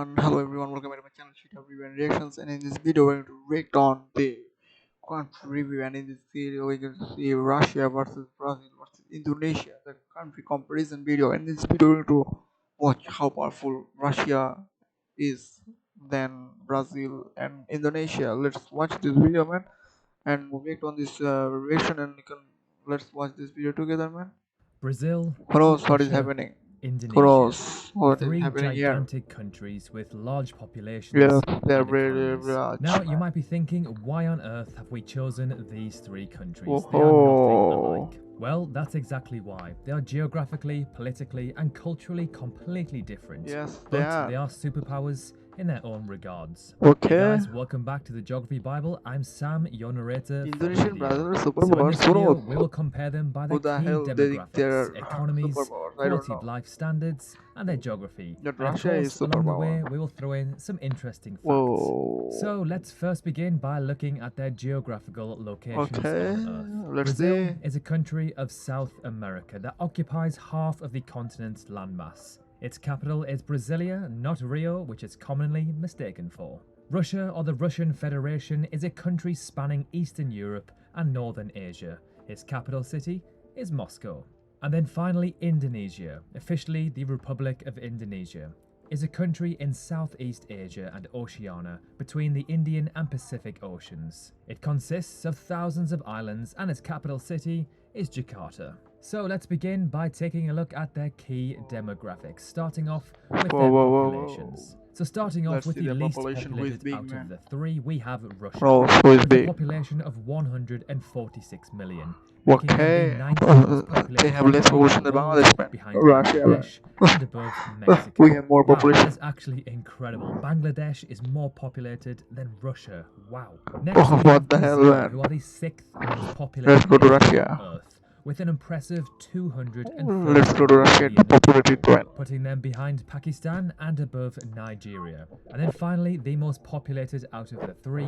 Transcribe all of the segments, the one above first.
Hello everyone, welcome back to my channel Sheet of Review and Reactions, and in this video we're going to break down the country review, and in this video we're going to see Russia versus Brazil versus Indonesia, the country comparison video. And in this video we're going to watch how powerful Russia is than Brazil and Indonesia. Let's watch this video, man, and we'll react on this reaction, and let's watch this video together, man. Brazil, Cross, what is Russia, happening? Indonesia. Cross, what is Three happening here? gigantic countries with large populations. Yes, they're and very economies. large. Now you might be thinking, why on earth have we chosen these three countries? Oh. They are nothing alike. Well, that's exactly why. They are geographically, politically, and culturally completely different. Yes, but they are superpowers in their own regards. Okay. Hey guys, welcome back to the Geography Bible. I'm Sam, your narrator. Indonesian brothers, So in this video, we will compare them by their key demographics, economies, quality of life standards, and their geography. That And of Russia course, is along the superpower. way, we will throw in some interesting facts. Whoa. So let's first begin by looking at their geographical locations Okay, on Earth. let's Brazil see. is a country of South America that occupies half of the continent's landmass. Its capital is Brasilia, not Rio, which is commonly mistaken for. Russia, or the Russian Federation, is a country spanning Eastern Europe and Northern Asia. Its capital city is Moscow. And then finally, Indonesia, officially the Republic of Indonesia, is a country in Southeast Asia and Oceania between the Indian and Pacific Oceans. It consists of thousands of islands and its capital city is Jakarta. So let's begin by taking a look at their key demographics, starting off with their populations. So starting off with the least populated out of the three, we have Russia, with a population of 146 million. Okay, they have less population than Bangladesh, man. Behind Russia, Bangladesh and above Mexico. we have more Wow, population. that's actually incredible. Bangladesh is more populated than Russia. Wow. Next, we have What the hell, Brazil, man? who are the sixth most populated Let's go to nation Russia. on Earth, with an impressive 230 Let's go to Russia to populate it, man. putting them behind Pakistan and above Nigeria. And then finally, the most populated out of the three,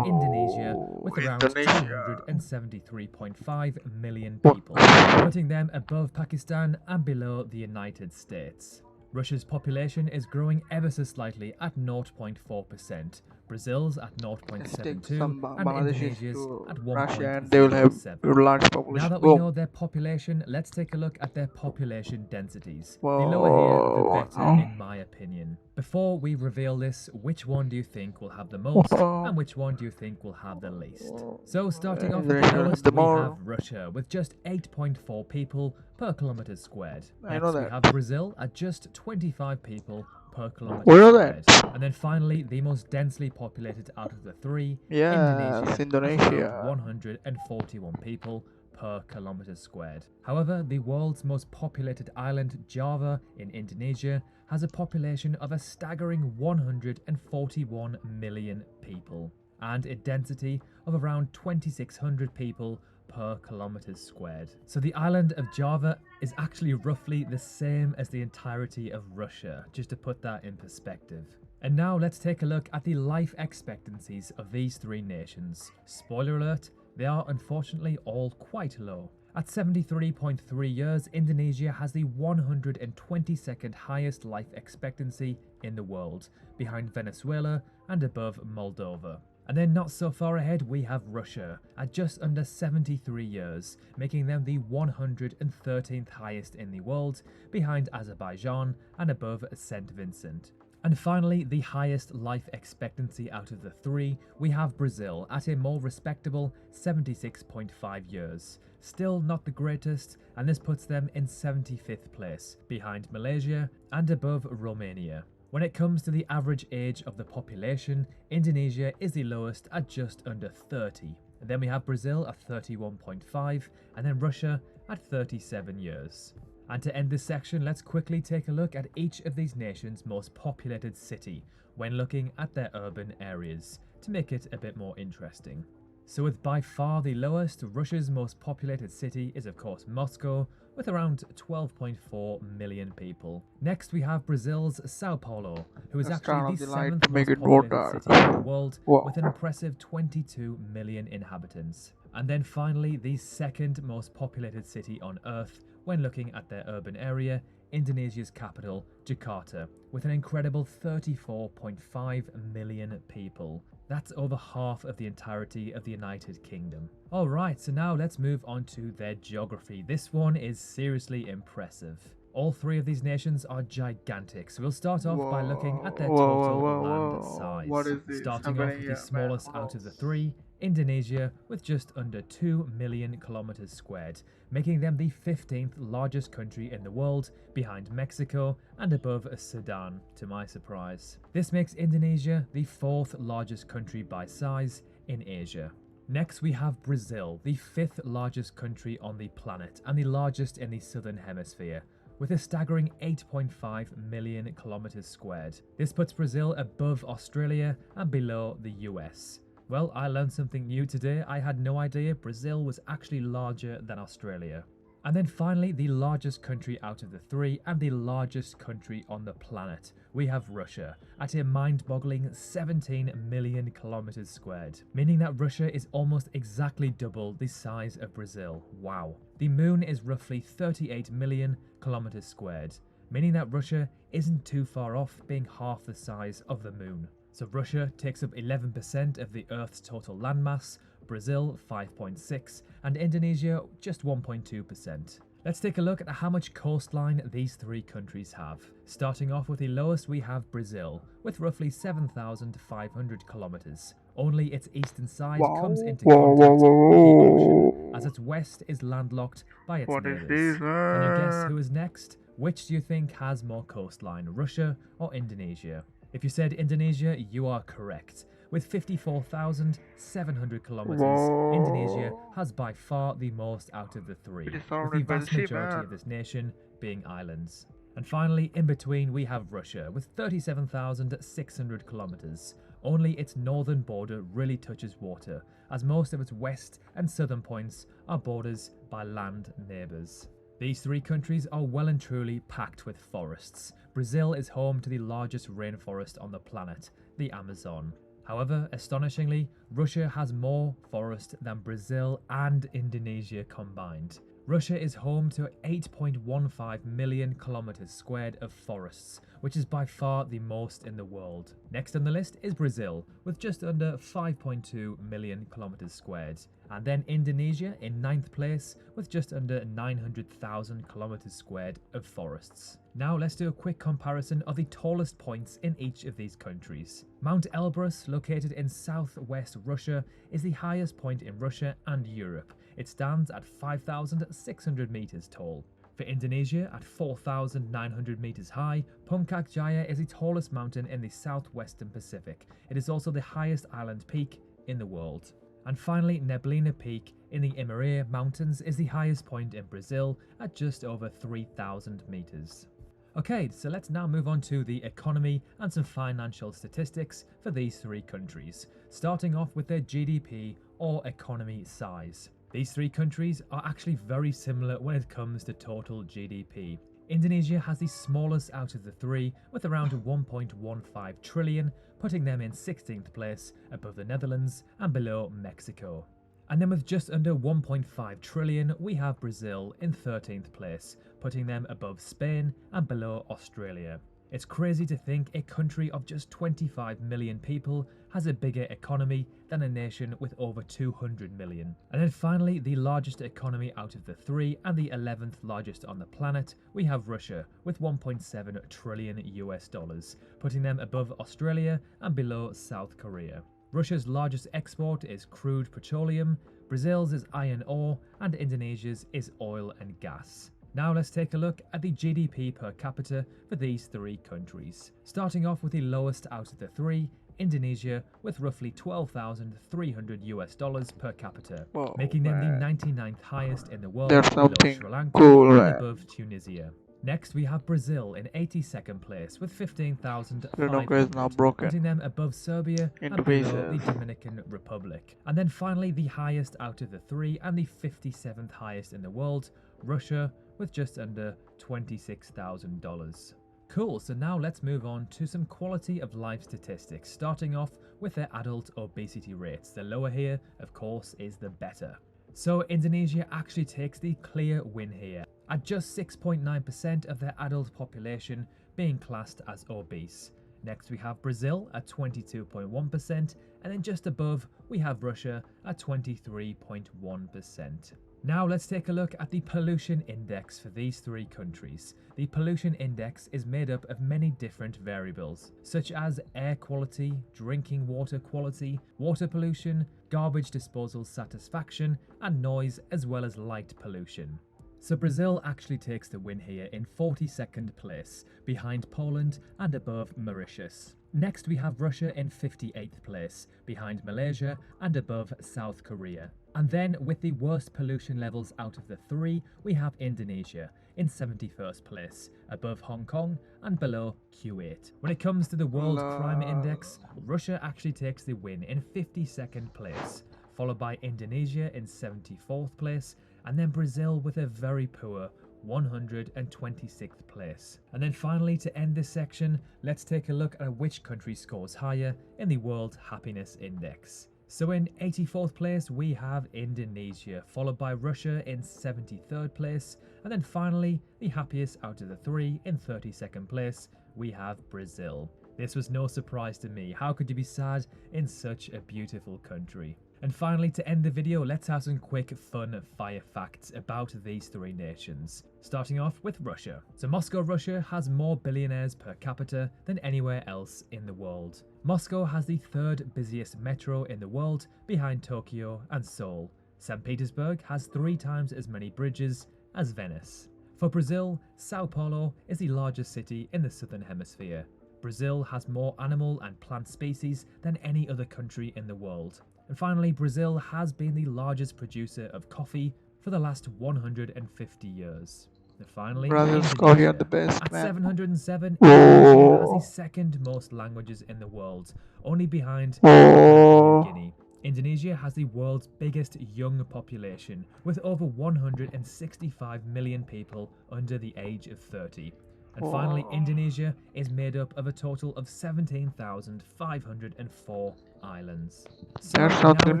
Indonesia, with around 273.5 million people, putting them above Pakistan and below the United States. Russia's population is growing ever so slightly at 0.4%, Brazil's at 0.72, and Indonesia's at 1.7. They will have a large population. Now that we know their population, let's take a look at their population densities. The lower here, the better, in my opinion. Before we reveal this, which one do you think will have the most, and which one do you think will have the least? So starting off with the lowest, we have Russia, with just 8.4 people per kilometer squared. Next, we have Brazil at just 25 people per kilometer squared. And then finally, the most densely populated out of the three, Indonesia, 141 people per kilometer squared. However, the world's most populated island, Java, in Indonesia, has a population of a staggering 141 million people, and a density of around 2,600 people per kilometer squared. So the island of Java is actually roughly the same as the entirety of Russia, just to put that in perspective. And now let's take a look at the life expectancies of these three nations. Spoiler alert, they are unfortunately all quite low. At 73.3 years, Indonesia has the 122nd highest life expectancy in the world, behind Venezuela and above Moldova. And then not so far ahead, we have Russia at just under 73 years, making them the 113th highest in the world, behind Azerbaijan and above St. Vincent. And finally, the highest life expectancy out of the three, we have Brazil at a more respectable 76.5 years. Still not the greatest, and this puts them in 75th place, behind Malaysia and above Romania. When it comes to the average age of the population, Indonesia is the lowest at just under 30. And then we have Brazil at 31.5, and then Russia at 37 years. And to end this section, let's quickly take a look at each of these nations' most populated city when looking at their urban areas, to make it a bit more interesting. So with by far the lowest, Russia's most populated city is of course Moscow, with around 12.4 million people. Next we have Brazil's Sao Paulo, who is actually the 7th most populated city in the world, with an impressive 22 million inhabitants. And then finally, the second most populated city on Earth, when looking at their urban area, Indonesia's capital, Jakarta, with an incredible 34.5 million people. That's over half of the entirety of the United Kingdom. Alright, so now let's move on to their geography. This one is seriously impressive. All three of these nations are gigantic, so we'll start off by looking at their total land size. What is this Starting off with the smallest out of the three, Indonesia, with just under 2 million kilometers squared, making them the 15th largest country in the world, behind Mexico and above Sudan, to my surprise. This makes Indonesia the 4th largest country by size in Asia. Next we have Brazil, the 5th largest country on the planet and the largest in the southern hemisphere, with a staggering 8.5 million kilometers squared. This puts Brazil above Australia and below the US. Well, I learned something new today. I had no idea Brazil was actually larger than Australia. And then finally, the largest country out of the three and the largest country on the planet. We have Russia at a mind-boggling 17 million kilometers squared, meaning that Russia is almost exactly double the size of Brazil. Wow. The moon is roughly 38 million kilometers squared, meaning that Russia isn't too far off being half the size of the moon. So Russia takes up 11% of the Earth's total landmass, Brazil 5.6%, and Indonesia just 1.2%. Let's take a look at how much coastline these three countries have. Starting off with the lowest, we have Brazil, with roughly 7,500 kilometers. Only its eastern side comes into contact with the ocean, as its west is landlocked by its neighbours. Can you guess who is next? Which do you think has more coastline, Russia or Indonesia? If you said Indonesia, you are correct. With 54,700 kilometers, Indonesia has by far the most out of the three, with the vast majority of this nation being islands. And finally, in between, we have Russia with 37,600 kilometers. Only its northern border really touches water, as most of its west and southern points are borders by land neighbours. These three countries are well and truly packed with forests. Brazil is home to the largest rainforest on the planet, the Amazon. However, astonishingly, Russia has more forest than Brazil and Indonesia combined. Russia is home to 8.15 million kilometers squared of forests, which is by far the most in the world. Next on the list is Brazil, with just under 5.2 million kilometers squared. And then Indonesia in 9th place, with just under 900,000 kilometers squared of forests. Now let's do a quick comparison of the tallest points in each of these countries. Mount Elbrus, located in southwest Russia, is the highest point in Russia and Europe. It stands at 5,600 meters tall. For Indonesia, at 4,900 meters high, Puncak Jaya is the tallest mountain in the southwestern Pacific. It is also the highest island peak in the world. And finally, Neblina Peak in the Imerê Mountains is the highest point in Brazil at just over 3,000 meters. Okay, so let's now move on to the economy and some financial statistics for these three countries, starting off with their GDP or economy size. These three countries are actually very similar when it comes to total GDP. Indonesia has the smallest out of the three, with around 1.15 trillion, putting them in 16th place above the Netherlands and below Mexico. And then with just under 1.5 trillion, we have Brazil in 13th place, putting them above Spain and below Australia. It's crazy to think a country of just 25 million people has a bigger economy than a nation with over 200 million. And then finally, the largest economy out of the three and the 11th largest on the planet, we have Russia with 1.7 trillion US dollars, putting them above Australia and below South Korea. Russia's largest export is crude petroleum, Brazil's is iron ore, and Indonesia's is oil and gas. Now let's take a look at the GDP per capita for these three countries. Starting off with the lowest out of the three, Indonesia, with roughly 12,300 US dollars per capita, making them the 99th highest in the world, below Sri Lanka and above Tunisia. Next, we have Brazil in 82nd place with 15,500, putting them above Serbia and below the Dominican Republic. And then finally, the highest out of the three and the 57th highest in the world, Russia, with just under $26,000. Cool, so now let's move on to some quality of life statistics, starting off with their adult obesity rates. The lower here, of course, is the better. So Indonesia actually takes the clear win here. at just 6.9% of their adult population being classed as obese. Next we have Brazil at 22.1%, and then just above we have Russia at 23.1%. Now let's take a look at the pollution index for these three countries. The pollution index is made up of many different variables, such as air quality, drinking water quality, water pollution, garbage disposal satisfaction, and noise, as well as light pollution. So Brazil actually takes the win here in 42nd place, behind Poland and above Mauritius. Next we have Russia in 58th place, behind Malaysia and above South Korea. And then with the worst pollution levels out of the three, we have Indonesia in 71st place, above Hong Kong and below Kuwait. When it comes to the World Climate Index, Russia actually takes the win in 52nd place, followed by Indonesia in 74th place, and then Brazil with a very poor 126th place. And then finally, to end this section, let's take a look at which country scores higher in the World Happiness Index. So in 84th place we have Indonesia, followed by Russia in 73rd place, and then finally, the happiest out of the three in 32nd place, we have Brazil. This was no surprise to me. How could you be sad in such a beautiful country? And finally, to end the video, let's have some quick fun fire facts about these three nations. Starting off with Russia. So Moscow, Russia has more billionaires per capita than anywhere else in the world. Moscow has the third busiest metro in the world, behind Tokyo and Seoul. St. Petersburg has 3 times as many bridges as Venice. For Brazil, Sao Paulo is the largest city in the southern hemisphere. Brazil has more animal and plant species than any other country in the world. And finally, Brazil has been the largest producer of coffee for the last 150 years. And finally, Brazil's coffee are the Indonesia. best, At man. 707, Indonesia has the second most languages in the world, only behind Papua New Guinea. Indonesia has the world's biggest young population, with over 165 million people under the age of 30. And finally, Indonesia is made up of a total of 17,504 islands. So That's now something it's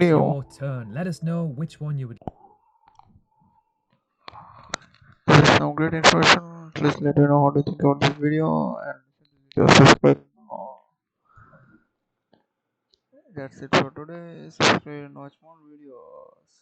new. your turn. Let us know which one you would. This is some great information. Please let me know how to think about this video and just subscribe. That's it for today. Subscribe and watch more videos.